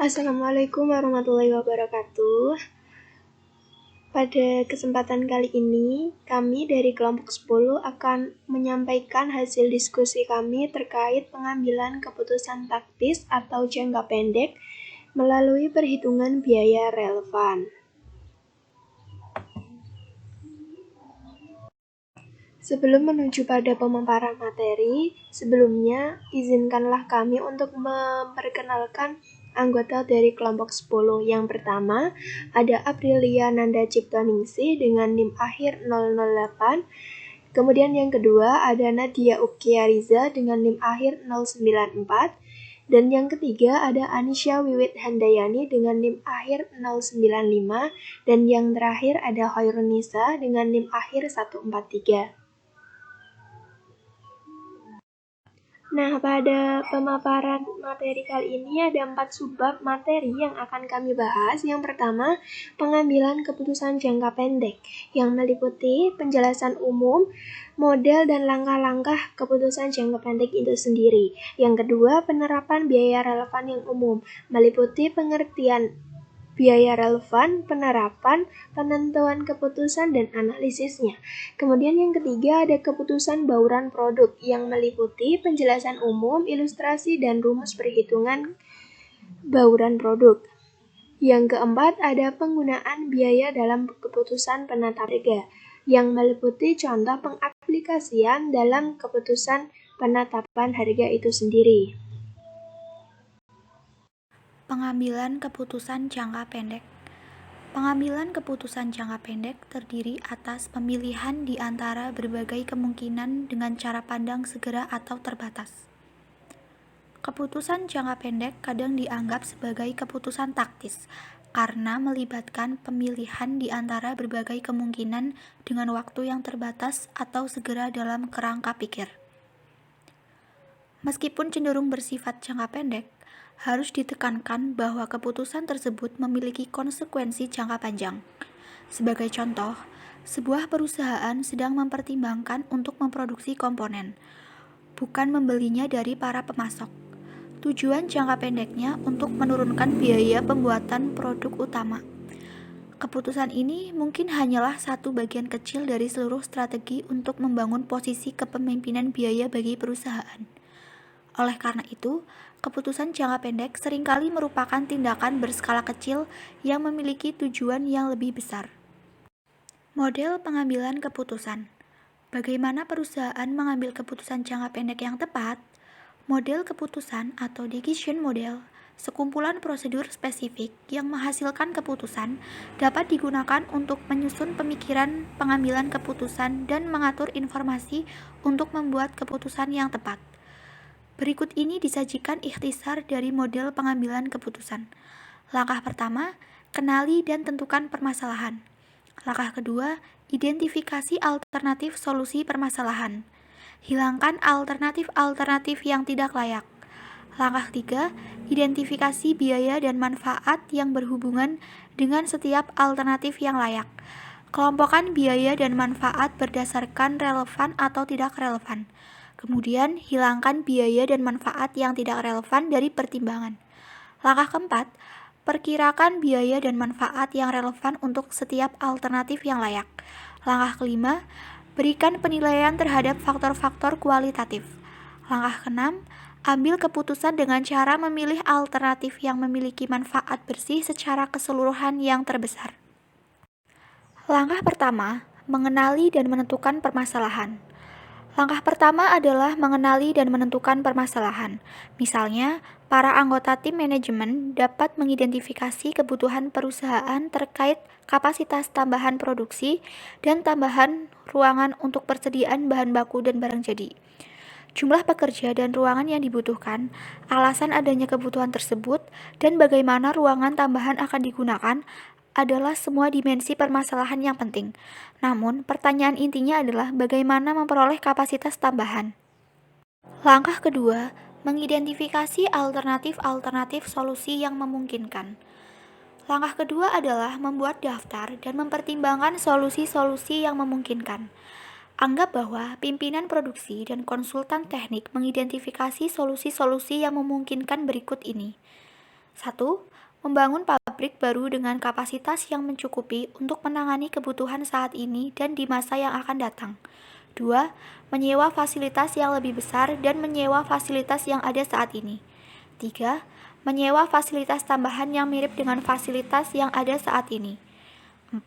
Assalamualaikum warahmatullahi wabarakatuh. Pada kesempatan kali ini, kami dari kelompok 10 akan menyampaikan hasil diskusi kami terkait pengambilan keputusan taktis atau jangka pendek melalui perhitungan biaya relevan. Sebelum menuju pada pemaparan materi, sebelumnya izinkanlah kami untuk memperkenalkan anggota dari kelompok 10. Yang pertama, ada Aprilia Nanda Ciptaningsih dengan NIM akhir 008. Kemudian yang kedua, ada Nadia Ukiariza dengan NIM akhir 094. Dan yang ketiga, ada Anisha Wiwit Handayani dengan NIM akhir 095. Dan yang terakhir, ada Khairunisa dengan NIM akhir 143. Nah, pada pemaparan materi kali ini ada 4 subbab materi yang akan kami bahas. Yang pertama, pengambilan keputusan jangka pendek yang meliputi penjelasan umum, model dan langkah-langkah keputusan jangka pendek itu sendiri. Yang kedua, penerapan biaya relevan yang umum, meliputi pengertian biaya relevan, penerapan, penentuan keputusan, dan analisisnya. Kemudian yang ketiga ada keputusan bauran produk yang meliputi penjelasan umum, ilustrasi, dan rumus perhitungan bauran produk. Yang keempat ada penggunaan biaya dalam keputusan penetapan harga yang meliputi contoh pengaplikasian dalam keputusan penetapan harga itu sendiri. Pengambilan keputusan jangka pendek. Pengambilan keputusan jangka pendek terdiri atas pemilihan di antara berbagai kemungkinan dengan cara pandang segera atau terbatas. Keputusan jangka pendek kadang dianggap sebagai keputusan taktis karena melibatkan pemilihan di antara berbagai kemungkinan dengan waktu yang terbatas atau segera dalam kerangka pikir. Meskipun cenderung bersifat jangka pendek, harus ditekankan bahwa keputusan tersebut memiliki konsekuensi jangka panjang. Sebagai contoh, sebuah perusahaan sedang mempertimbangkan untuk memproduksi komponen, bukan membelinya dari para pemasok. Tujuan jangka pendeknya untuk menurunkan biaya pembuatan produk utama. Keputusan ini mungkin hanyalah satu bagian kecil dari seluruh strategi untuk membangun posisi kepemimpinan biaya bagi perusahaan. Oleh karena itu, keputusan jangka pendek seringkali merupakan tindakan berskala kecil yang memiliki tujuan yang lebih besar. Model pengambilan keputusan. Bagaimana perusahaan mengambil keputusan jangka pendek yang tepat? Model keputusan atau decision model, sekumpulan prosedur spesifik yang menghasilkan keputusan, dapat digunakan untuk menyusun pemikiran pengambilan keputusan dan mengatur informasi untuk membuat keputusan yang tepat. Berikut ini disajikan ikhtisar dari model pengambilan keputusan. Langkah pertama, kenali dan tentukan permasalahan. Langkah kedua, identifikasi alternatif solusi permasalahan. Hilangkan alternatif-alternatif yang tidak layak. Langkah ketiga, identifikasi biaya dan manfaat yang berhubungan dengan setiap alternatif yang layak. Kelompokkan biaya dan manfaat berdasarkan relevan atau tidak relevan. Kemudian, hilangkan biaya dan manfaat yang tidak relevan dari pertimbangan. Langkah keempat, perkirakan biaya dan manfaat yang relevan untuk setiap alternatif yang layak. Langkah kelima, berikan penilaian terhadap faktor-faktor kualitatif. Langkah keenam, ambil keputusan dengan cara memilih alternatif yang memiliki manfaat bersih secara keseluruhan yang terbesar. Langkah pertama, mengenali dan menentukan permasalahan. Langkah pertama adalah mengenali dan menentukan permasalahan. Misalnya, para anggota tim manajemen dapat mengidentifikasi kebutuhan perusahaan terkait kapasitas tambahan produksi dan tambahan ruangan untuk persediaan bahan baku dan barang jadi. Jumlah pekerja dan ruangan yang dibutuhkan, alasan adanya kebutuhan tersebut, dan bagaimana ruangan tambahan akan digunakan adalah semua dimensi permasalahan yang penting. Namun, pertanyaan intinya adalah bagaimana memperoleh kapasitas tambahan. Langkah kedua, mengidentifikasi alternatif-alternatif solusi yang memungkinkan. Langkah kedua adalah membuat daftar dan mempertimbangkan solusi-solusi yang memungkinkan. Anggap bahwa pimpinan produksi dan konsultan teknik mengidentifikasi solusi-solusi yang memungkinkan berikut ini. 1. Membangun pabrik baru dengan kapasitas yang mencukupi untuk menangani kebutuhan saat ini dan di masa yang akan datang. 2. Menyewa fasilitas yang lebih besar dan menyewa fasilitas yang ada saat ini. 3. Menyewa fasilitas tambahan yang mirip dengan fasilitas yang ada saat ini. 4.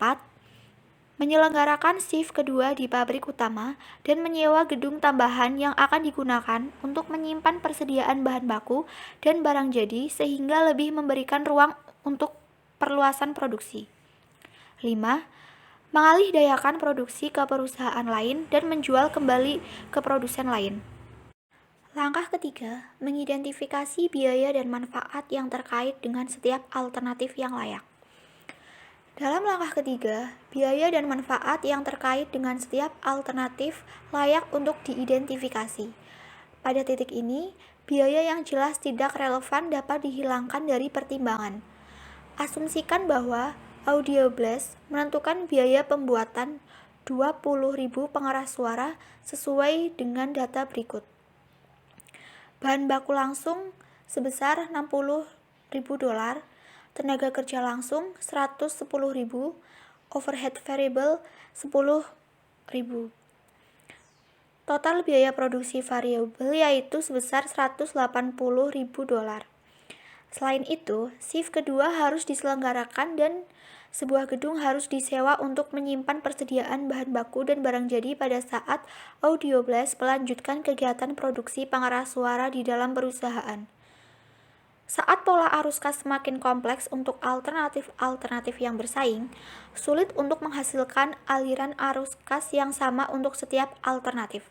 Menyelenggarakan shift kedua di pabrik utama dan menyewa gedung tambahan yang akan digunakan untuk menyimpan persediaan bahan baku dan barang jadi sehingga lebih memberikan ruang untuk perluasan produksi. 5. Mengalihdayakan produksi ke perusahaan lain dan menjual kembali ke produsen lain. Langkah ketiga, mengidentifikasi biaya dan manfaat yang terkait dengan setiap alternatif yang layak. Dalam langkah ketiga, biaya dan manfaat yang terkait dengan setiap alternatif layak untuk diidentifikasi. Pada titik ini, biaya yang jelas tidak relevan dapat dihilangkan dari pertimbangan. Asumsikan bahwa Audio Blast menentukan biaya pembuatan 20.000 pengeras suara sesuai dengan data berikut. Bahan baku langsung sebesar $60.000, tenaga kerja langsung 110.000, overhead variable 10.000. Total biaya produksi variabel yaitu sebesar $180.000. Selain itu, shift kedua harus diselenggarakan dan sebuah gedung harus disewa untuk menyimpan persediaan bahan baku dan barang jadi pada saat Audio Blast melanjutkan kegiatan produksi pengeras suara di dalam perusahaan. Saat pola arus kas semakin kompleks untuk alternatif-alternatif yang bersaing, sulit untuk menghasilkan aliran arus kas yang sama untuk setiap alternatif.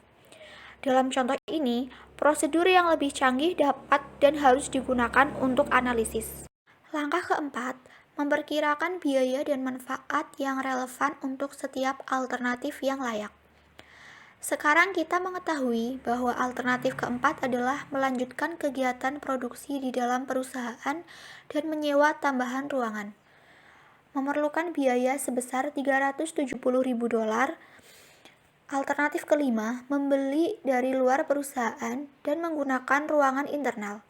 Dalam contoh ini, prosedur yang lebih canggih dapat dan harus digunakan untuk analisis. Langkah keempat, memperkirakan biaya dan manfaat yang relevan untuk setiap alternatif yang layak. Sekarang kita mengetahui bahwa alternatif keempat adalah melanjutkan kegiatan produksi di dalam perusahaan dan menyewa tambahan ruangan. Memerlukan biaya sebesar $370.000. Alternatif kelima, membeli dari luar perusahaan dan menggunakan ruangan internal.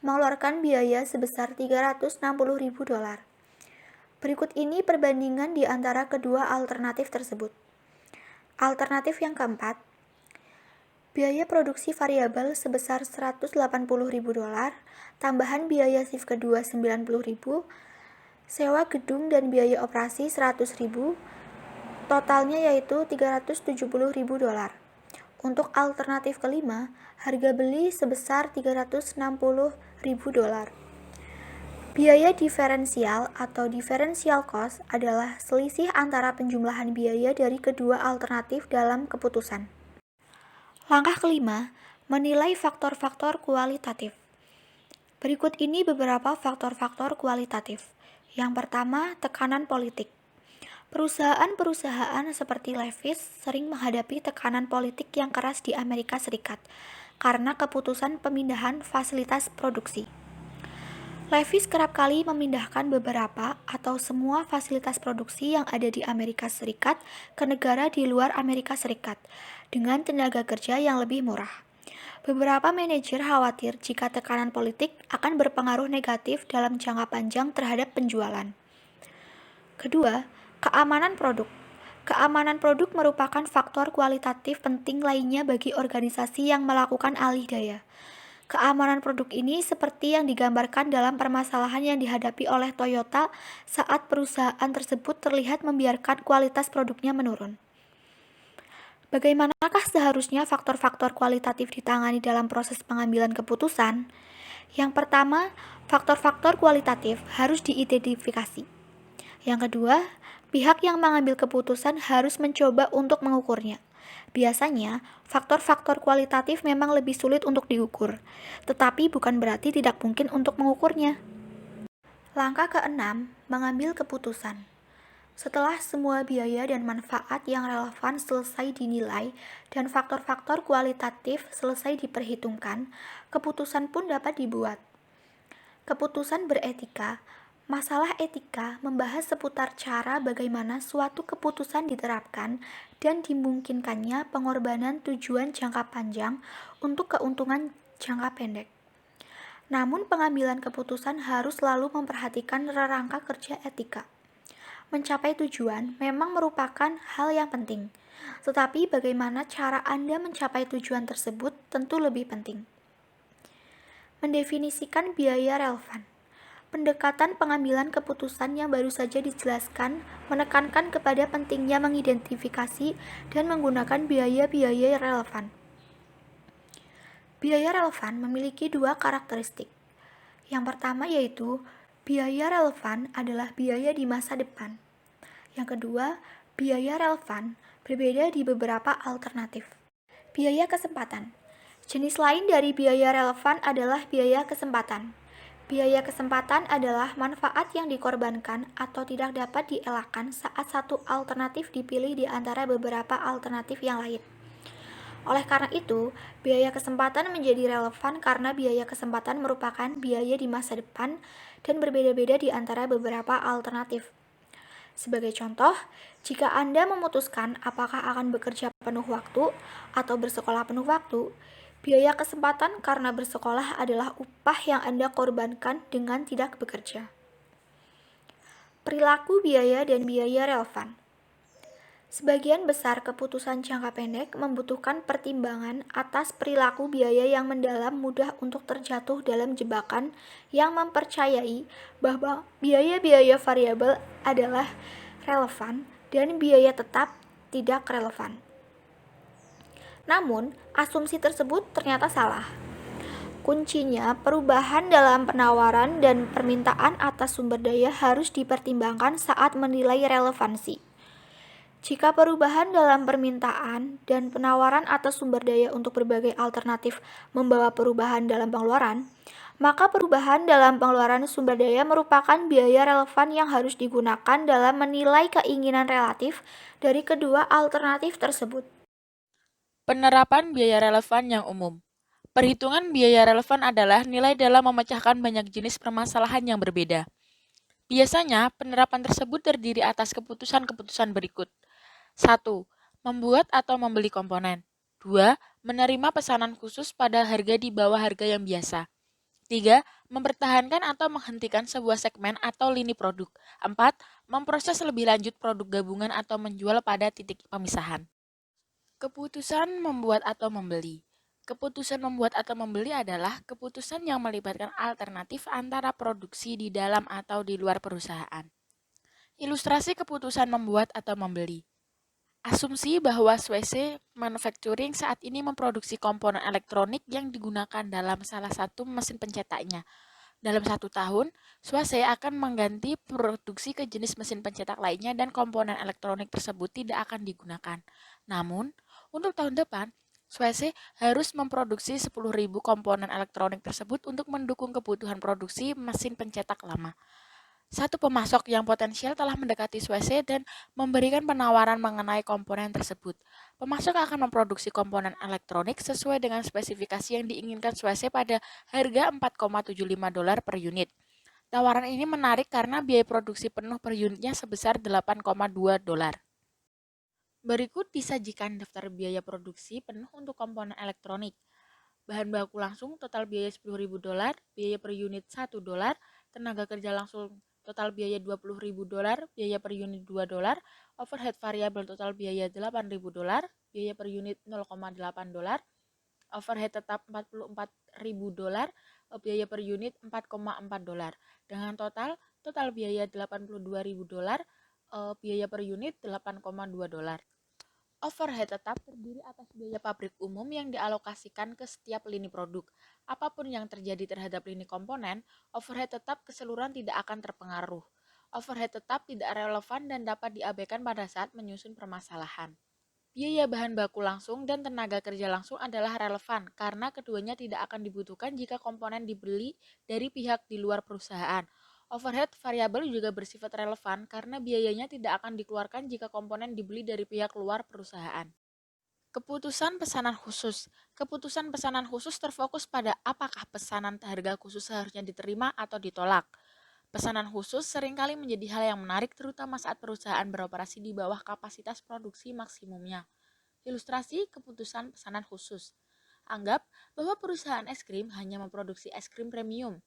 Mengeluarkan biaya sebesar $360.000. Berikut ini perbandingan di antara kedua alternatif tersebut. Alternatif yang keempat, biaya produksi variabel sebesar $180.000, tambahan biaya shift kedua $90.000, sewa gedung dan biaya operasi $100.000, totalnya yaitu $370.000. Untuk alternatif kelima, harga beli sebesar $360.000. Biaya diferensial atau differential cost adalah selisih antara penjumlahan biaya dari kedua alternatif dalam keputusan. Langkah kelima, menilai faktor-faktor kualitatif. Berikut ini beberapa faktor-faktor kualitatif. Yang pertama, tekanan politik. Perusahaan-perusahaan seperti Levi's sering menghadapi tekanan politik yang keras di Amerika Serikat karena keputusan pemindahan fasilitas produksi. Levi's kerap kali memindahkan beberapa atau semua fasilitas produksi yang ada di Amerika Serikat ke negara di luar Amerika Serikat dengan tenaga kerja yang lebih murah. Beberapa manajer khawatir jika tekanan politik akan berpengaruh negatif dalam jangka panjang terhadap penjualan. Kedua, keamanan produk. Keamanan produk merupakan faktor kualitatif penting lainnya bagi organisasi yang melakukan alih daya. Keamanan produk ini seperti yang digambarkan dalam permasalahan yang dihadapi oleh Toyota saat perusahaan tersebut terlihat membiarkan kualitas produknya menurun. Bagaimanakah seharusnya faktor-faktor kualitatif ditangani dalam proses pengambilan keputusan? Yang pertama, faktor-faktor kualitatif harus diidentifikasi. Yang kedua, pihak yang mengambil keputusan harus mencoba untuk mengukurnya. Biasanya, faktor-faktor kualitatif memang lebih sulit untuk diukur, tetapi bukan berarti tidak mungkin untuk mengukurnya. Langkah keenam, mengambil keputusan. Setelah semua biaya dan manfaat yang relevan selesai dinilai dan faktor-faktor kualitatif selesai diperhitungkan, keputusan pun dapat dibuat. Keputusan beretika. Masalah etika membahas seputar cara bagaimana suatu keputusan diterapkan dan dimungkinkannya pengorbanan tujuan jangka panjang untuk keuntungan jangka pendek. Namun pengambilan keputusan harus selalu memperhatikan rangka kerja etika. Mencapai tujuan memang merupakan hal yang penting, tetapi bagaimana cara Anda mencapai tujuan tersebut tentu lebih penting. Mendefinisikan biaya relevan. Pendekatan pengambilan keputusan yang baru saja dijelaskan menekankan kepada pentingnya mengidentifikasi dan menggunakan biaya-biaya relevan. Biaya relevan memiliki dua karakteristik. Yang pertama yaitu biaya relevan adalah biaya di masa depan. Yang kedua, biaya relevan berbeda di beberapa alternatif. Biaya kesempatan. Jenis lain dari biaya relevan adalah biaya kesempatan. Biaya kesempatan adalah manfaat yang dikorbankan atau tidak dapat dielakkan saat satu alternatif dipilih di antara beberapa alternatif yang lain. Oleh karena itu, biaya kesempatan menjadi relevan karena biaya kesempatan merupakan biaya di masa depan dan berbeda-beda di antara beberapa alternatif. Sebagai contoh, jika Anda memutuskan apakah akan bekerja penuh waktu atau bersekolah penuh waktu, biaya kesempatan karena bersekolah adalah upah yang Anda korbankan dengan tidak bekerja. Perilaku biaya dan biaya relevan. Sebagian besar keputusan jangka pendek membutuhkan pertimbangan atas perilaku biaya yang mendalam mudah untuk terjatuh dalam jebakan yang mempercayai bahwa biaya-biaya variabel adalah relevan dan biaya tetap tidak relevan. Namun, asumsi tersebut ternyata salah. Kuncinya, perubahan dalam penawaran dan permintaan atas sumber daya harus dipertimbangkan saat menilai relevansi. Jika perubahan dalam permintaan dan penawaran atas sumber daya untuk berbagai alternatif membawa perubahan dalam pengeluaran, maka perubahan dalam pengeluaran sumber daya merupakan biaya relevan yang harus digunakan dalam menilai keinginan relatif dari kedua alternatif tersebut. Penerapan biaya relevan yang umum. Perhitungan biaya relevan adalah nilai dalam memecahkan banyak jenis permasalahan yang berbeda. Biasanya, penerapan tersebut terdiri atas keputusan-keputusan berikut. 1. Membuat atau membeli komponen. 2. Menerima pesanan khusus pada harga di bawah harga yang biasa. 3. Mempertahankan atau menghentikan sebuah segmen atau lini produk. 4. Memproses lebih lanjut produk gabungan atau menjual pada titik pemisahan. Keputusan membuat atau membeli. Keputusan membuat atau membeli adalah keputusan yang melibatkan alternatif antara produksi di dalam atau di luar perusahaan. Ilustrasi keputusan membuat atau membeli. Asumsi bahwa Swisse Manufacturing saat ini memproduksi komponen elektronik yang digunakan dalam salah satu mesin pencetaknya. Dalam 1 tahun, Swisse akan mengganti produksi ke jenis mesin pencetak lainnya dan komponen elektronik tersebut tidak akan digunakan. Namun, untuk tahun depan, Swisse harus memproduksi 10.000 komponen elektronik tersebut untuk mendukung kebutuhan produksi mesin pencetak lama. Satu pemasok yang potensial telah mendekati Swisse dan memberikan penawaran mengenai komponen tersebut. Pemasok akan memproduksi komponen elektronik sesuai dengan spesifikasi yang diinginkan Swisse pada harga $4,75 per unit. Tawaran ini menarik karena biaya produksi penuh per unitnya sebesar $8,2. Berikut disajikan daftar biaya produksi penuh untuk komponen elektronik. Bahan baku langsung total biaya $10.000, biaya per unit $1, tenaga kerja langsung total biaya $20.000, biaya per unit $2, overhead variabel total biaya $8.000, biaya per unit $0,8, overhead tetap $44.000, biaya per unit $4,4. Dengan total biaya $82.000, biaya per unit $8,2. Overhead tetap terdiri atas biaya pabrik umum yang dialokasikan ke setiap lini produk. Apapun yang terjadi terhadap lini komponen, overhead tetap keseluruhan tidak akan terpengaruh. Overhead tetap tidak relevan dan dapat diabaikan pada saat menyusun permasalahan. Biaya bahan baku langsung dan tenaga kerja langsung adalah relevan karena keduanya tidak akan dibutuhkan jika komponen dibeli dari pihak di luar perusahaan. Overhead variabel juga bersifat relevan karena biayanya tidak akan dikeluarkan jika komponen dibeli dari pihak luar perusahaan. Keputusan pesanan khusus. Keputusan pesanan khusus terfokus pada apakah pesanan harga khusus seharusnya diterima atau ditolak. Pesanan khusus seringkali menjadi hal yang menarik terutama saat perusahaan beroperasi di bawah kapasitas produksi maksimumnya. Ilustrasi keputusan pesanan khusus. Anggap bahwa perusahaan es krim hanya memproduksi es krim premium.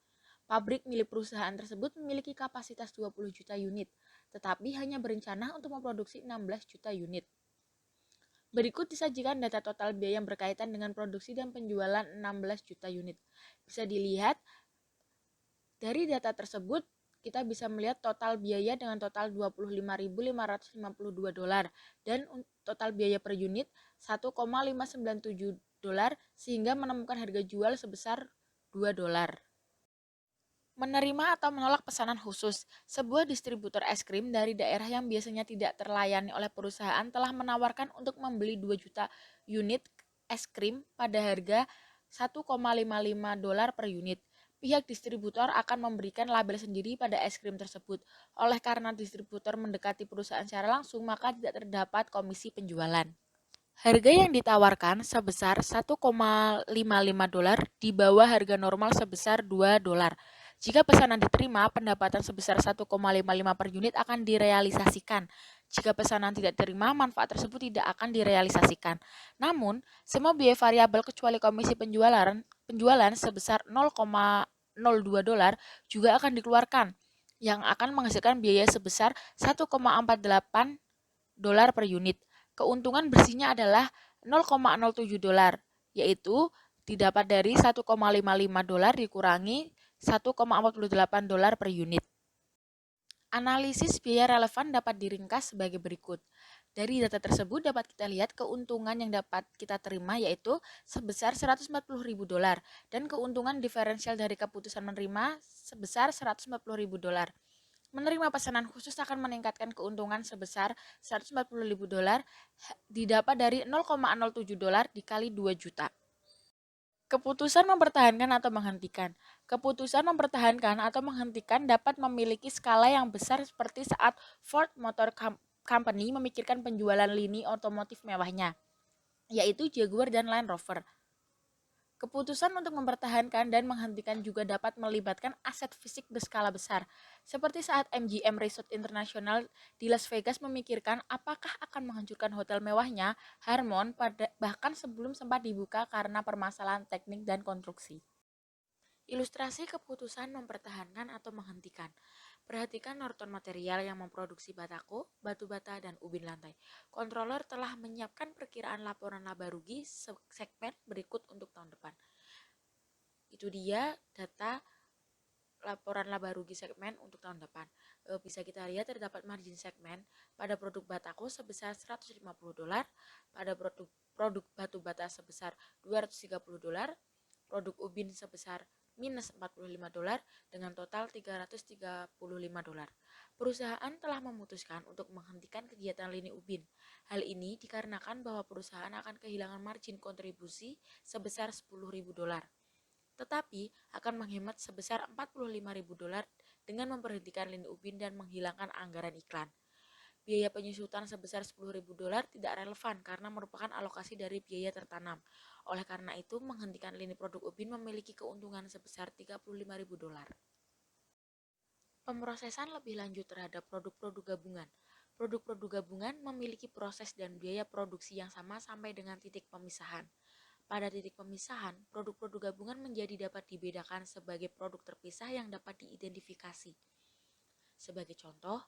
Pabrik milik perusahaan tersebut memiliki kapasitas 20 juta unit, tetapi hanya berencana untuk memproduksi 16 juta unit. Berikut disajikan data total biaya yang berkaitan dengan produksi dan penjualan 16 juta unit. Bisa dilihat dari data tersebut, kita bisa melihat total biaya dengan total $25.552 dan total biaya per unit $1,597 sehingga menemukan harga jual sebesar $2. Menerima atau menolak pesanan khusus. Sebuah distributor es krim dari daerah yang biasanya tidak terlayani oleh perusahaan telah menawarkan untuk membeli 2 juta unit es krim pada harga $1,55 per unit. Pihak distributor akan memberikan label sendiri pada es krim tersebut. Oleh karena distributor mendekati perusahaan secara langsung, maka tidak terdapat komisi penjualan. Harga yang ditawarkan sebesar $1,55 di bawah harga normal sebesar $2. Jika pesanan diterima, pendapatan sebesar 1,55 per unit akan direalisasikan. Jika pesanan tidak diterima, manfaat tersebut tidak akan direalisasikan. Namun, semua biaya variabel kecuali komisi penjualan sebesar $0,02 juga akan dikeluarkan, yang akan menghasilkan biaya sebesar $1,48 per unit. Keuntungan bersihnya adalah $0,07, yaitu didapat dari $1,55 dikurangi $1,48 per unit. Analisis biaya relevan dapat diringkas sebagai berikut. Dari data tersebut dapat kita lihat keuntungan yang dapat kita terima yaitu sebesar $140.000 dan keuntungan diferensial dari keputusan menerima sebesar $140.000. Menerima pesanan khusus akan meningkatkan keuntungan sebesar $140.000 didapat dari $0,07 dikali 2 juta. Keputusan mempertahankan atau menghentikan. Keputusan mempertahankan atau menghentikan dapat memiliki skala yang besar seperti saat Ford Motor Company memikirkan penjualan lini otomotif mewahnya, yaitu Jaguar dan Land Rover. Keputusan untuk mempertahankan dan menghentikan juga dapat melibatkan aset fisik berskala besar, seperti saat MGM Resort International di Las Vegas memikirkan apakah akan menghancurkan hotel mewahnya Harmon bahkan sebelum sempat dibuka karena permasalahan teknik dan konstruksi. Ilustrasi keputusan mempertahankan atau menghentikan. Perhatikan Norton Material yang memproduksi batako, batu bata, dan ubin lantai. Controller telah menyiapkan perkiraan laporan laba rugi segmen berikut untuk tahun depan. Itu dia data laporan laba rugi segmen untuk tahun depan. Bisa kita lihat terdapat margin segmen pada produk batako sebesar $150, pada produk batu bata sebesar $230, produk ubin sebesar minus $45 dengan total $335. Perusahaan telah memutuskan untuk menghentikan kegiatan lini ubin. Hal ini dikarenakan bahwa perusahaan akan kehilangan margin kontribusi sebesar $10.000, tetapi akan menghemat sebesar $45.000 dengan memberhentikan lini ubin dan menghilangkan anggaran iklan. Biaya penyusutan sebesar $10.000 tidak relevan karena merupakan alokasi dari biaya tertanam. Oleh karena itu, menghentikan lini produk ubin memiliki keuntungan sebesar $35.000. Pemrosesan lebih lanjut terhadap produk-produk gabungan. Produk-produk gabungan memiliki proses dan biaya produksi yang sama sampai dengan titik pemisahan. Pada titik pemisahan, produk-produk gabungan menjadi dapat dibedakan sebagai produk terpisah yang dapat diidentifikasi. Sebagai contoh,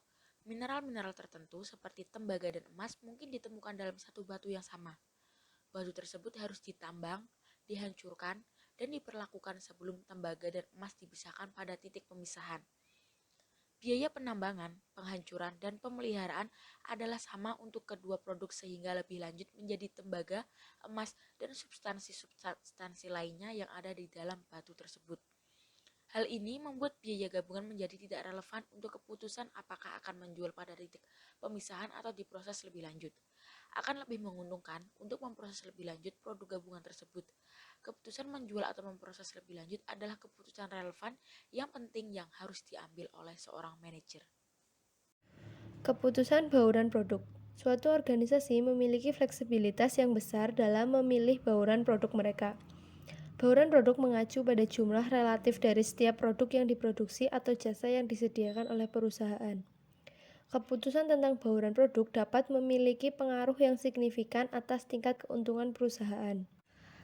mineral-mineral tertentu seperti tembaga dan emas mungkin ditemukan dalam satu batu yang sama. Batu tersebut harus ditambang, dihancurkan, dan diperlakukan sebelum tembaga dan emas dipisahkan pada titik pemisahan. Biaya penambangan, penghancuran, dan pemeliharaan adalah sama untuk kedua produk sehingga lebih lanjut menjadi tembaga, emas, dan substansi-substansi lainnya yang ada di dalam batu tersebut. Hal ini membuat biaya gabungan menjadi tidak relevan untuk keputusan apakah akan menjual pada titik pemisahan atau diproses lebih lanjut. Akan lebih menguntungkan untuk memproses lebih lanjut produk gabungan tersebut. Keputusan menjual atau memproses lebih lanjut adalah keputusan relevan yang penting yang harus diambil oleh seorang manajer. Keputusan bauran produk. Suatu organisasi memiliki fleksibilitas yang besar dalam memilih bauran produk mereka. Bauran produk mengacu pada jumlah relatif dari setiap produk yang diproduksi atau jasa yang disediakan oleh perusahaan. Keputusan tentang bauran produk dapat memiliki pengaruh yang signifikan atas tingkat keuntungan perusahaan.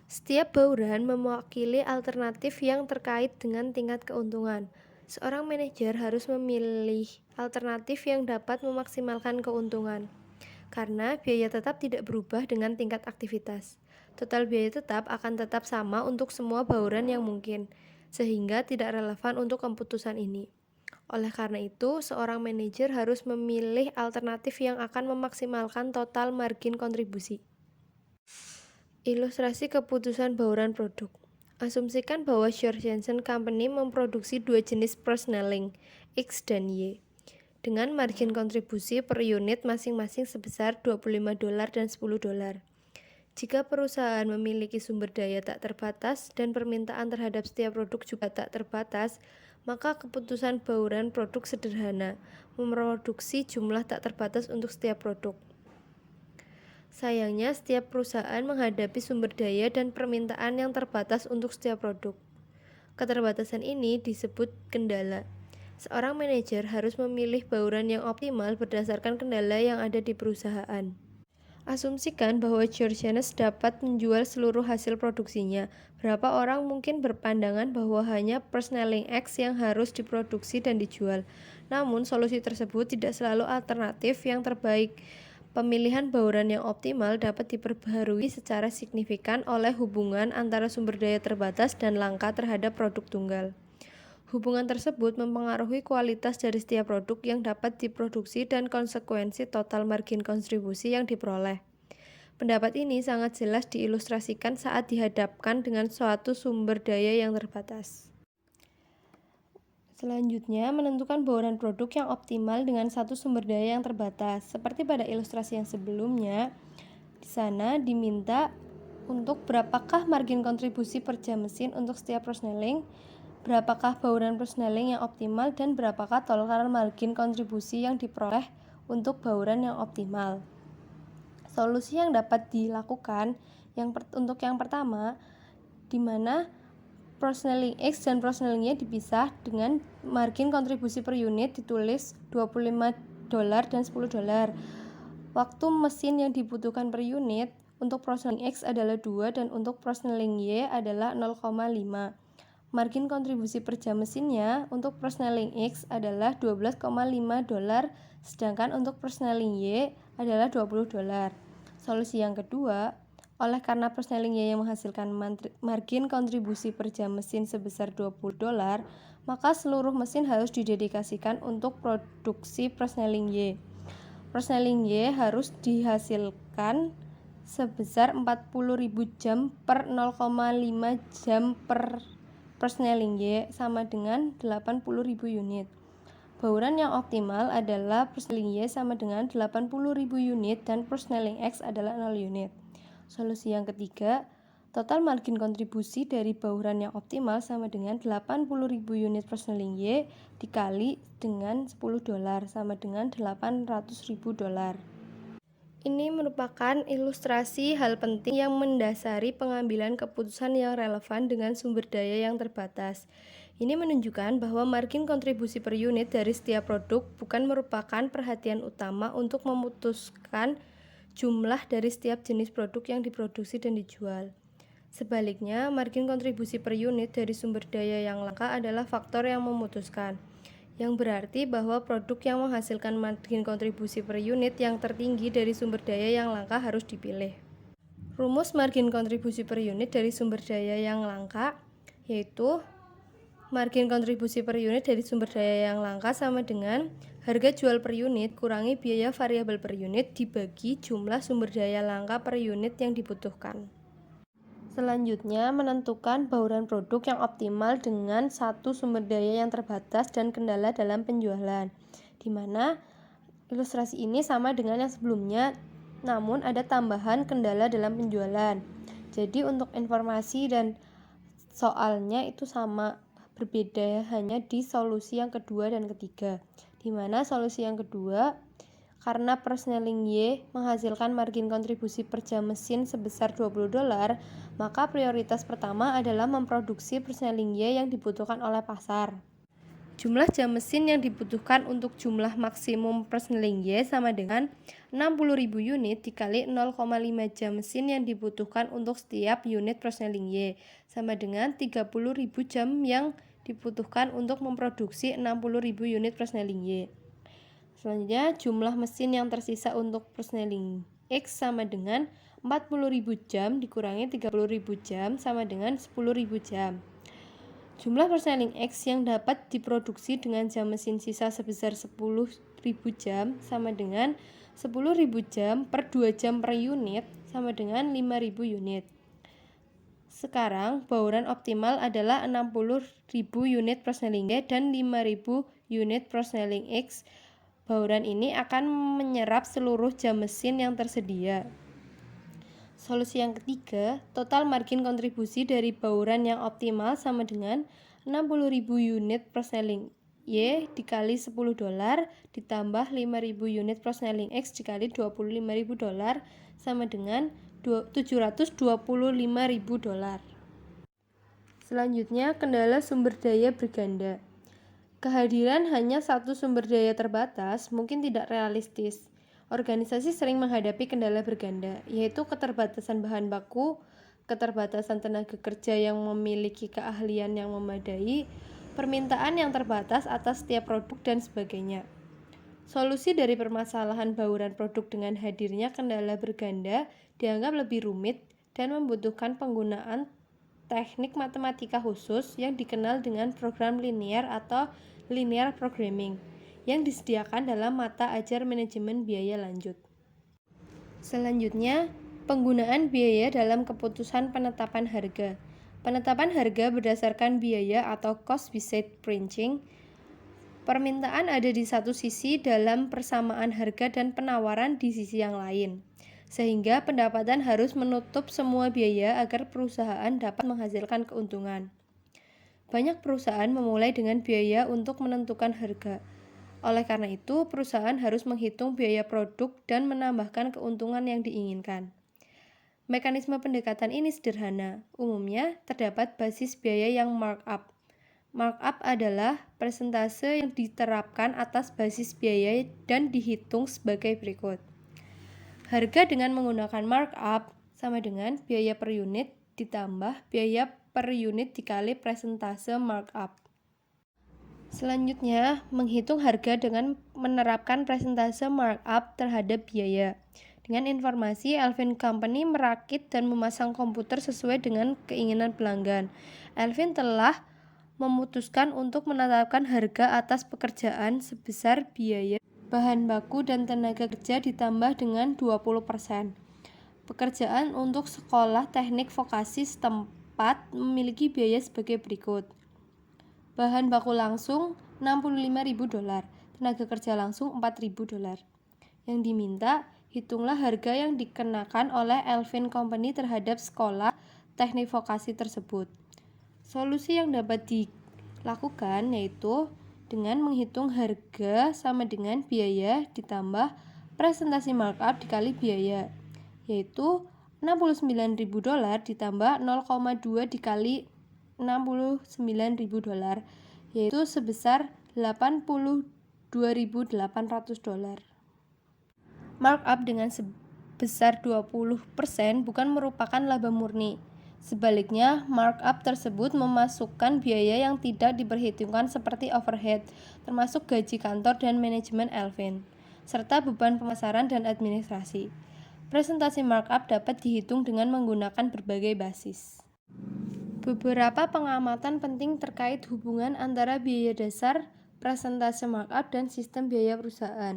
Setiap bauran mewakili alternatif yang terkait dengan tingkat keuntungan. Seorang manajer harus memilih alternatif yang dapat memaksimalkan keuntungan, karena biaya tetap tidak berubah dengan tingkat aktivitas. Total biaya tetap akan tetap sama untuk semua bauran yang mungkin, sehingga tidak relevan untuk keputusan ini. Oleh karena itu, seorang manajer harus memilih alternatif yang akan memaksimalkan total margin kontribusi. Ilustrasi keputusan bauran produk. Asumsikan bahwa George Company memproduksi dua jenis persneling, X dan Y, dengan margin kontribusi per unit masing-masing sebesar $25 dan $10. Jika perusahaan memiliki sumber daya tak terbatas dan permintaan terhadap setiap produk juga tak terbatas, maka keputusan bauran produk sederhana, memproduksi jumlah tak terbatas untuk setiap produk. Sayangnya, setiap perusahaan menghadapi sumber daya dan permintaan yang terbatas untuk setiap produk. Keterbatasan ini disebut kendala. Seorang manajer harus memilih bauran yang optimal berdasarkan kendala yang ada di perusahaan. Asumsikan bahwa George dapat menjual seluruh hasil produksinya. Berapa orang mungkin berpandangan bahwa hanya persneling X yang harus diproduksi dan dijual. Namun, solusi tersebut tidak selalu alternatif yang terbaik. Pemilihan bauran yang optimal dapat diperbaharui secara signifikan oleh hubungan antara sumber daya terbatas dan langka terhadap produk tunggal. Hubungan tersebut mempengaruhi kualitas dari setiap produk yang dapat diproduksi dan konsekuensi total margin kontribusi yang diperoleh. Pendapat ini sangat jelas diilustrasikan saat dihadapkan dengan suatu sumber daya yang terbatas. Selanjutnya, menentukan bauran produk yang optimal dengan satu sumber daya yang terbatas. Seperti pada ilustrasi yang sebelumnya, di sana diminta untuk berapakah margin kontribusi per jam mesin untuk setiap persneling, berapakah bauran persneling yang optimal, dan berapakah total margin kontribusi yang diperoleh untuk bauran yang optimal. Solusi yang dapat dilakukan untuk yang pertama, di mana persneling X dan persneling Y dipisah dengan margin kontribusi per unit ditulis $25 dan $10. Waktu mesin yang dibutuhkan per unit untuk persneling X adalah 2 dan untuk persneling Y adalah 0,5. Margin kontribusi per jam mesinnya untuk persneling X adalah $12,5, sedangkan untuk persneling Y adalah $20. Solusi yang kedua, oleh karena persneling Y yang menghasilkan margin kontribusi per jam mesin sebesar $20, maka seluruh mesin harus didedikasikan untuk produksi persneling Y. Persneling Y harus dihasilkan sebesar 40.000 jam per 0,5 jam per persneling Y sama dengan 80.000 unit. Bauran yang optimal adalah persneling Y sama dengan 80.000 unit dan persneling X adalah 0 unit. Solusi yang ketiga, total margin kontribusi dari bauran yang optimal sama dengan 80.000 unit persneling Y dikali dengan $10 sama dengan $800.000. Ini merupakan ilustrasi hal penting yang mendasari pengambilan keputusan yang relevan dengan sumber daya yang terbatas. Ini menunjukkan bahwa margin kontribusi per unit dari setiap produk bukan merupakan perhatian utama untuk memutuskan jumlah dari setiap jenis produk yang diproduksi dan dijual. Sebaliknya, margin kontribusi per unit dari sumber daya yang langka adalah faktor yang memutuskan, yang berarti bahwa produk yang menghasilkan margin kontribusi per unit yang tertinggi dari sumber daya yang langka harus dipilih. Rumus margin kontribusi per unit dari sumber daya yang langka yaitu margin kontribusi per unit dari sumber daya yang langka sama dengan harga jual per unit kurangi biaya variabel per unit dibagi jumlah sumber daya langka per unit yang dibutuhkan. Selanjutnya, menentukan bauran produk yang optimal dengan satu sumber daya yang terbatas dan kendala dalam penjualan, di mana ilustrasi ini sama dengan yang sebelumnya, namun ada tambahan kendala dalam penjualan. Jadi untuk informasi dan soalnya itu sama, berbeda hanya di solusi yang kedua dan ketiga, di mana solusi yang kedua karena persneling Y menghasilkan margin kontribusi per jam mesin sebesar $20, maka prioritas pertama adalah memproduksi persneling Y yang dibutuhkan oleh pasar. Jumlah jam mesin yang dibutuhkan untuk jumlah maksimum persneling Y sama dengan 60.000 unit dikali 0,5 jam mesin yang dibutuhkan untuk setiap unit persneling Y sama dengan 30.000 jam yang dibutuhkan untuk memproduksi 60.000 unit persneling Y. Selanjutnya, jumlah mesin yang tersisa untuk persneling X sama dengan 40.000 jam dikurangi 30.000 jam sama dengan 10.000 jam. Jumlah persneling X yang dapat diproduksi dengan jam mesin sisa sebesar 10.000 jam sama dengan 10.000 jam per 2 jam per unit sama dengan 5.000 unit. Sekarang, bauran optimal adalah 60.000 unit persneling Y dan 5.000 unit persneling X. Bauran ini akan menyerap seluruh jam mesin yang tersedia. Solusi yang ketiga, total margin kontribusi dari bauran yang optimal sama dengan 60.000 unit persneling Y dikali $10 ditambah 5.000 unit persneling X dikali $25.000 sama dengan $725.000. Selanjutnya, kendala sumber daya berganda. Kehadiran hanya satu sumber daya terbatas mungkin tidak realistis. Organisasi sering menghadapi kendala berganda, yaitu keterbatasan bahan baku, keterbatasan tenaga kerja yang memiliki keahlian yang memadai, permintaan yang terbatas atas setiap produk, dan sebagainya. Solusi dari permasalahan bauran produk dengan hadirnya kendala berganda dianggap lebih rumit dan membutuhkan penggunaan teknik matematika khusus yang dikenal dengan program linear atau linear programming yang disediakan dalam mata ajar manajemen biaya lanjut. Selanjutnya, penggunaan biaya dalam keputusan penetapan harga. Penetapan harga berdasarkan biaya atau cost based pricing. Permintaan ada di satu sisi dalam persamaan harga dan penawaran di sisi yang lain, sehingga pendapatan harus menutup semua biaya agar perusahaan dapat menghasilkan keuntungan. Banyak perusahaan memulai dengan biaya untuk menentukan harga. Oleh karena itu, perusahaan harus menghitung biaya produk dan menambahkan keuntungan yang diinginkan. Mekanisme pendekatan ini sederhana. Umumnya, terdapat basis biaya yang markup. Markup adalah persentase yang diterapkan atas basis biaya dan dihitung sebagai berikut. Harga dengan menggunakan markup sama dengan biaya per unit ditambah biaya per unit dikali persentase markup. Selanjutnya, menghitung harga dengan menerapkan persentase markup terhadap biaya. Dengan informasi, Elvin Company merakit dan memasang komputer sesuai dengan keinginan pelanggan. Elvin telah memutuskan untuk menetapkan harga atas pekerjaan sebesar biaya bahan baku dan tenaga kerja ditambah dengan 20%. Pekerjaan untuk sekolah teknik vokasi setempat memiliki biaya sebagai berikut. Bahan baku langsung $65.000, tenaga kerja langsung $4.000. Yang diminta, hitunglah harga yang dikenakan oleh Elvin Company terhadap sekolah teknik vokasi tersebut. Solusi yang dapat dilakukan yaitu dengan menghitung harga sama dengan biaya ditambah presentasi markup dikali biaya, yaitu $69.000 ditambah 0,2 dikali $69.000, yaitu sebesar $82.800. Markup dengan sebesar 20% bukan merupakan laba murni. Sebaliknya, markup tersebut memasukkan biaya yang tidak diperhitungkan seperti overhead, termasuk gaji kantor dan manajemen Elvin, serta beban pemasaran dan administrasi. Presentasi markup dapat dihitung dengan menggunakan berbagai basis. Beberapa pengamatan penting terkait hubungan antara biaya dasar, presentase markup, dan sistem biaya perusahaan.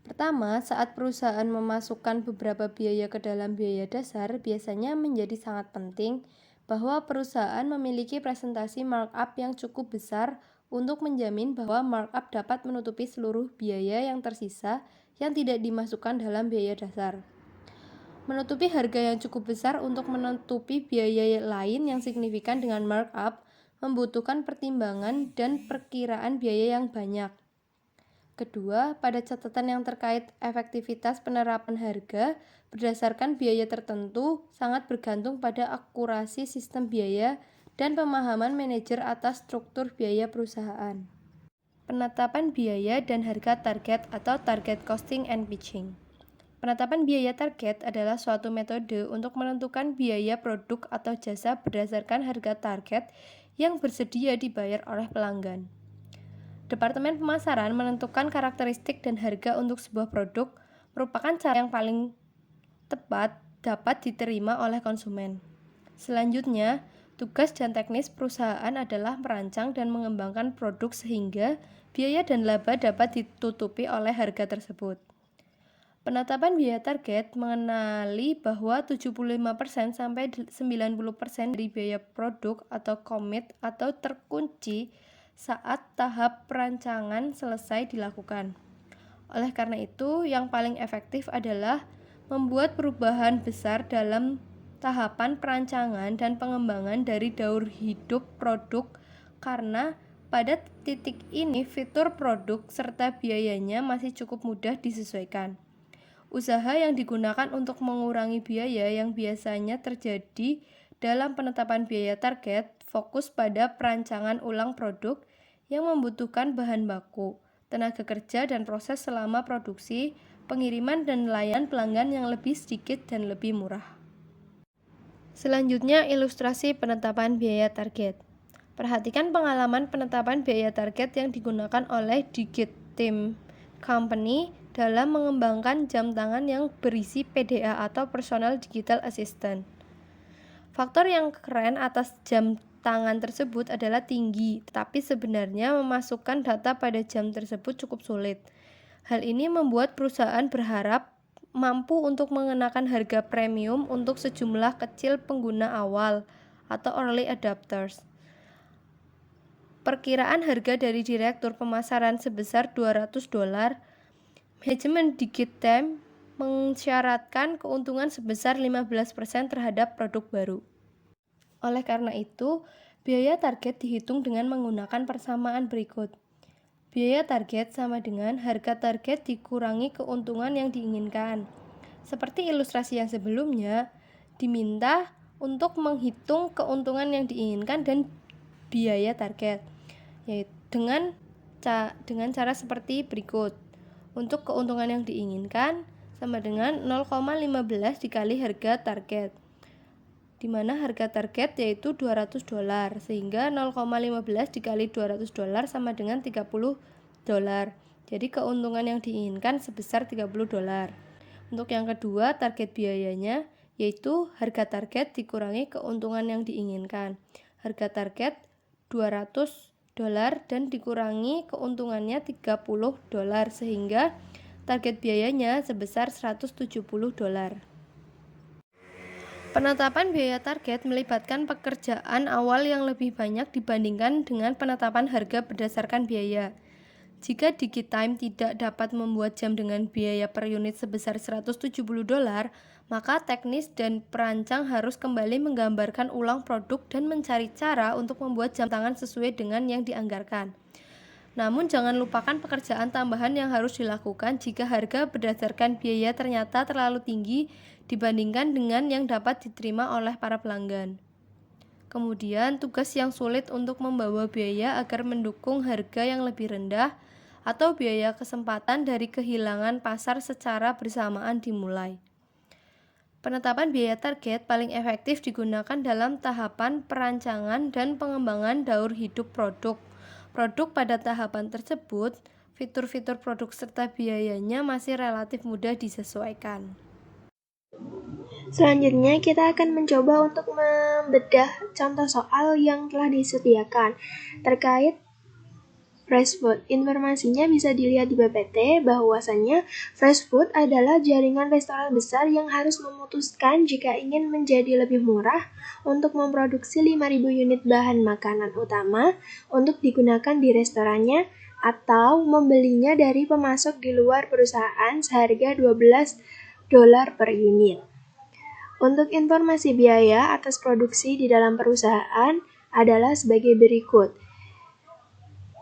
Pertama, saat perusahaan memasukkan beberapa biaya ke dalam biaya dasar, biasanya menjadi sangat penting bahwa perusahaan memiliki presentasi markup yang cukup besar untuk menjamin bahwa markup dapat menutupi seluruh biaya yang tersisa yang tidak dimasukkan dalam biaya dasar. Menutupi harga yang cukup besar untuk menutupi biaya lain yang signifikan dengan markup membutuhkan pertimbangan dan perkiraan biaya yang banyak. Kedua, pada catatan yang terkait efektivitas penerapan harga berdasarkan biaya tertentu sangat bergantung pada akurasi sistem biaya dan pemahaman manajer atas struktur biaya perusahaan. Penetapan biaya dan harga target atau target costing and pitching. Penetapan biaya target adalah suatu metode untuk menentukan biaya produk atau jasa berdasarkan harga target yang bersedia dibayar oleh pelanggan. Departemen pemasaran menentukan karakteristik dan harga untuk sebuah produk merupakan cara yang paling tepat dapat diterima oleh konsumen. Selanjutnya, tugas dan teknis perusahaan adalah merancang dan mengembangkan produk sehingga biaya dan laba dapat ditutupi oleh harga tersebut. Penetapan biaya target mengenali bahwa 75% sampai 90% dari biaya produk atau commit atau terkunci saat tahap perancangan selesai dilakukan. Oleh karena itu, yang paling efektif adalah membuat perubahan besar dalam tahapan perancangan dan pengembangan dari daur hidup produk karena pada titik ini fitur produk serta biayanya masih cukup mudah disesuaikan. Usaha yang digunakan untuk mengurangi biaya yang biasanya terjadi dalam penetapan biaya target fokus pada perancangan ulang produk yang membutuhkan bahan baku, tenaga kerja dan proses selama produksi, pengiriman dan layanan pelanggan yang lebih sedikit dan lebih murah. Selanjutnya, ilustrasi penetapan biaya target. Perhatikan pengalaman penetapan biaya target yang digunakan oleh Digit Team Company dalam mengembangkan jam tangan yang berisi PDA atau Personal Digital Assistant. Faktor yang keren atas jam tangan tersebut adalah tinggi, tetapi sebenarnya memasukkan data pada jam tersebut cukup sulit. Hal ini membuat perusahaan berharap mampu untuk mengenakan harga premium untuk sejumlah kecil pengguna awal atau early adopters. Perkiraan harga dari Direktur Pemasaran sebesar $200. Manajemen Digitem mensyaratkan keuntungan sebesar 15% terhadap produk baru. Oleh karena itu, biaya target dihitung dengan menggunakan persamaan berikut. Biaya target sama dengan harga target dikurangi keuntungan yang diinginkan. Seperti ilustrasi yang sebelumnya, diminta untuk menghitung keuntungan yang diinginkan dan biaya target, yaitu dengan cara seperti berikut. Untuk keuntungan yang diinginkan sama dengan 0,15 dikali harga target, di mana harga target yaitu $200, sehingga 0,15 dikali $200 sama dengan $30. Jadi keuntungan yang diinginkan sebesar $30. Untuk yang kedua, target biayanya yaitu harga target dikurangi keuntungan yang diinginkan. Harga target $200 dan dikurangi keuntungannya $30, sehingga target biayanya sebesar $170. Penetapan biaya target melibatkan pekerjaan awal yang lebih banyak dibandingkan dengan penetapan harga berdasarkan biaya. Jika Digitime tidak dapat membuat jam dengan biaya per unit sebesar $170, maka teknis dan perancang harus kembali menggambarkan ulang produk dan mencari cara untuk membuat jam tangan sesuai dengan yang dianggarkan. Namun jangan lupakan pekerjaan tambahan yang harus dilakukan jika harga berdasarkan biaya ternyata terlalu tinggi dibandingkan dengan yang dapat diterima oleh para pelanggan. Kemudian, tugas yang sulit untuk membawa biaya agar mendukung harga yang lebih rendah atau biaya kesempatan dari kehilangan pasar secara bersamaan dimulai. Penetapan biaya target paling efektif digunakan dalam tahapan perancangan dan pengembangan daur hidup produk. Produk pada tahapan tersebut, fitur-fitur produk serta biayanya masih relatif mudah disesuaikan. Selanjutnya, kita akan mencoba untuk membedah contoh soal yang telah disediakan terkait fresh food. Informasinya bisa dilihat di PPT bahwasannya fresh food adalah jaringan restoran besar yang harus memutuskan jika ingin menjadi lebih murah untuk memproduksi 5.000 unit bahan makanan utama untuk digunakan di restorannya atau membelinya dari pemasok di luar perusahaan seharga $12 per unit. Untuk informasi biaya atas produksi di dalam perusahaan adalah sebagai berikut.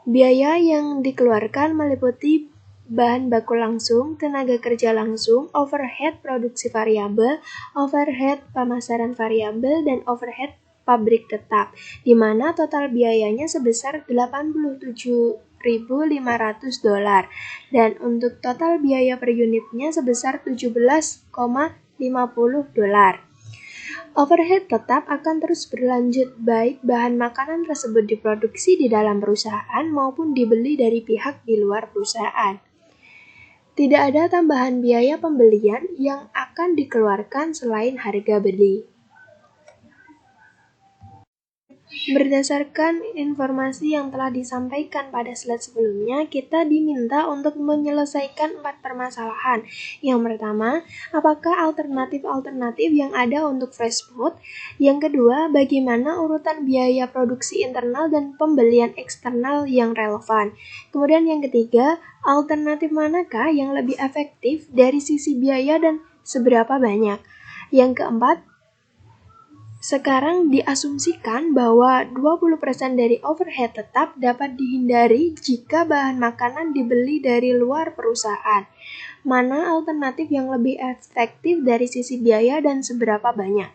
Biaya yang dikeluarkan meliputi bahan baku langsung, tenaga kerja langsung, overhead produksi variabel, overhead pemasaran variabel, dan overhead pabrik tetap, di mana total biayanya sebesar $87 $7.500 dan untuk total biaya per unitnya sebesar $17,50. Overhead tetap akan terus berlanjut baik bahan makanan tersebut diproduksi di dalam perusahaan maupun dibeli dari pihak di luar perusahaan. Tidak ada tambahan biaya pembelian yang akan dikeluarkan selain harga beli. Berdasarkan informasi yang telah disampaikan pada slide sebelumnya, kita diminta untuk menyelesaikan 4 permasalahan. Yang pertama, apakah alternatif-alternatif yang ada untuk fast food? Yang kedua, bagaimana urutan biaya produksi internal dan pembelian eksternal yang relevan? Kemudian yang ketiga, alternatif manakah yang lebih efektif dari sisi biaya dan seberapa banyak? Yang keempat, sekarang diasumsikan bahwa 20% dari overhead tetap dapat dihindari jika bahan makanan dibeli dari luar perusahaan. Mana alternatif yang lebih efektif dari sisi biaya dan seberapa banyak?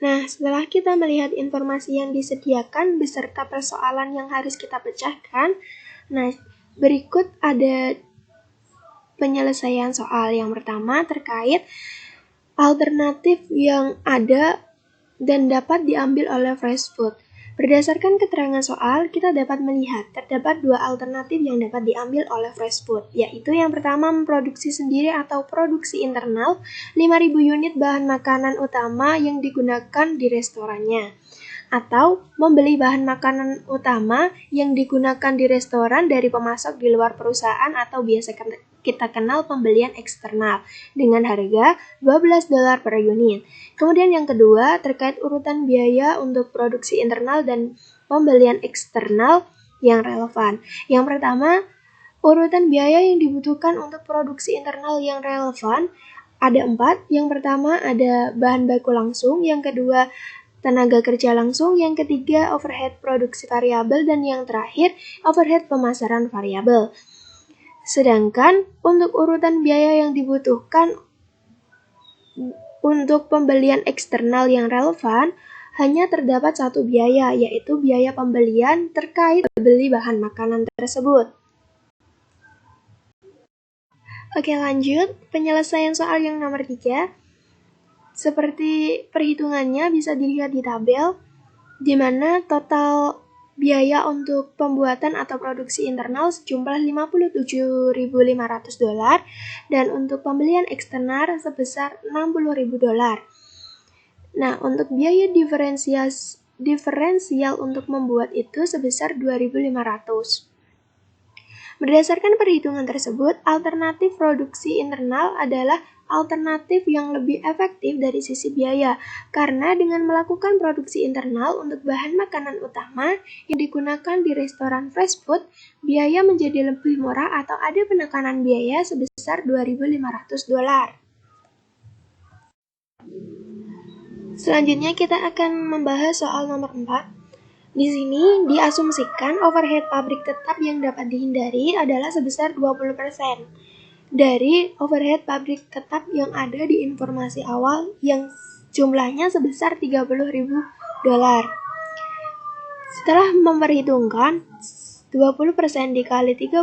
Nah, setelah kita melihat informasi yang disediakan beserta persoalan yang harus kita pecahkan, nah, berikut ada penyelesaian soal. Yang pertama terkait alternatif yang ada dan dapat diambil oleh fast food. Berdasarkan keterangan soal, kita dapat melihat terdapat 2 alternatif yang dapat diambil oleh fast food, yaitu yang pertama memproduksi sendiri atau produksi internal 5.000 unit bahan makanan utama yang digunakan di restorannya, atau membeli bahan makanan utama yang digunakan di restoran dari pemasok di luar perusahaan atau biasa kita kenal pembelian eksternal dengan harga $12 per unit. Kemudian yang kedua terkait urutan biaya untuk produksi internal dan pembelian eksternal yang relevan. Yang pertama, urutan biaya yang dibutuhkan untuk produksi internal yang relevan ada 4. Yang pertama ada bahan baku langsung, yang kedua tenaga kerja langsung, yang ketiga overhead produksi variabel, dan yang terakhir overhead pemasaran variabel. Sedangkan untuk urutan biaya yang dibutuhkan untuk pembelian eksternal yang relevan hanya terdapat 1 biaya, yaitu biaya pembelian terkait beli bahan makanan tersebut. Oke, lanjut penyelesaian soal yang nomor 3. Seperti perhitungannya bisa dilihat di tabel, di mana total biaya untuk pembuatan atau produksi internal sejumlah $57.500 dan untuk pembelian eksternal sebesar $60.000. Nah, untuk biaya diferensial untuk membuat itu sebesar $2.500. Berdasarkan perhitungan tersebut, alternatif produksi internal adalah alternatif yang lebih efektif dari sisi biaya, karena dengan melakukan produksi internal untuk bahan makanan utama yang digunakan di restoran fast food, biaya menjadi lebih murah atau ada penekanan biaya sebesar $2.500. Selanjutnya kita akan membahas soal nomor 4. Di sini diasumsikan overhead pabrik tetap yang dapat dihindari adalah sebesar 20% dari overhead pabrik tetap yang ada di informasi awal yang jumlahnya sebesar $30.000. Setelah memperhitungkan 20% dikali $30.000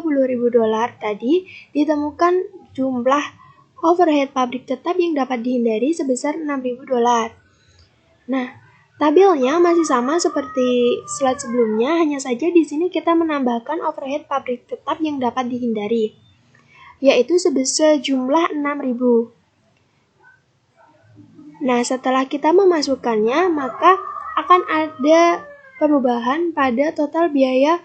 tadi, ditemukan jumlah overhead pabrik tetap yang dapat dihindari sebesar $6.000. Nah, tabelnya masih sama seperti slide sebelumnya, hanya saja di sini kita menambahkan overhead pabrik tetap yang dapat dihindari, yaitu sebesar jumlah 6.000. Nah, setelah kita memasukkannya, maka akan ada perubahan pada total biaya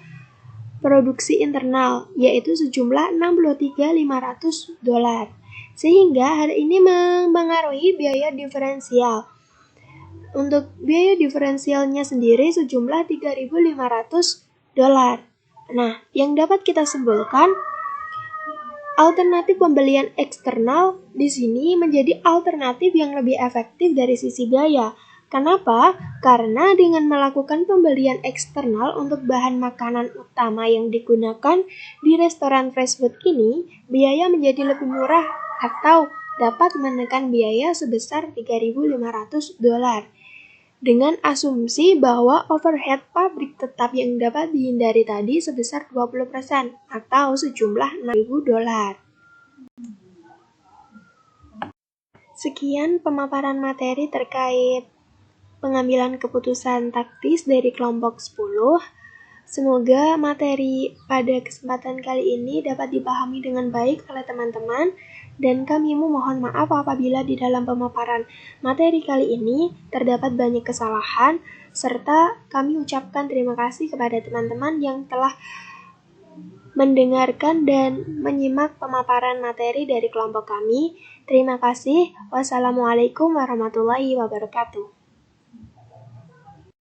produksi internal, yaitu sejumlah $63.500. Sehingga hal ini mempengaruhi biaya diferensial. Untuk biaya diferensialnya sendiri sejumlah $3.500. Nah, yang dapat kita simpulkan, alternatif pembelian eksternal di sini menjadi alternatif yang lebih efektif dari sisi biaya. Kenapa? Karena dengan melakukan pembelian eksternal untuk bahan makanan utama yang digunakan di restoran fast food ini, biaya menjadi lebih murah atau dapat menekan biaya sebesar $3.500. dengan asumsi bahwa overhead pabrik tetap yang dapat dihindari tadi sebesar 20% atau sejumlah $6.000. Sekian pemaparan materi terkait pengambilan keputusan taktis dari kelompok 10. Semoga materi pada kesempatan kali ini dapat dipahami dengan baik oleh teman-teman, dan kami memohon maaf apabila di dalam pemaparan materi kali ini terdapat banyak kesalahan, serta kami ucapkan terima kasih kepada teman-teman yang telah mendengarkan dan menyimak pemaparan materi dari kelompok kami. Terima kasih. Wassalamualaikum warahmatullahi wabarakatuh.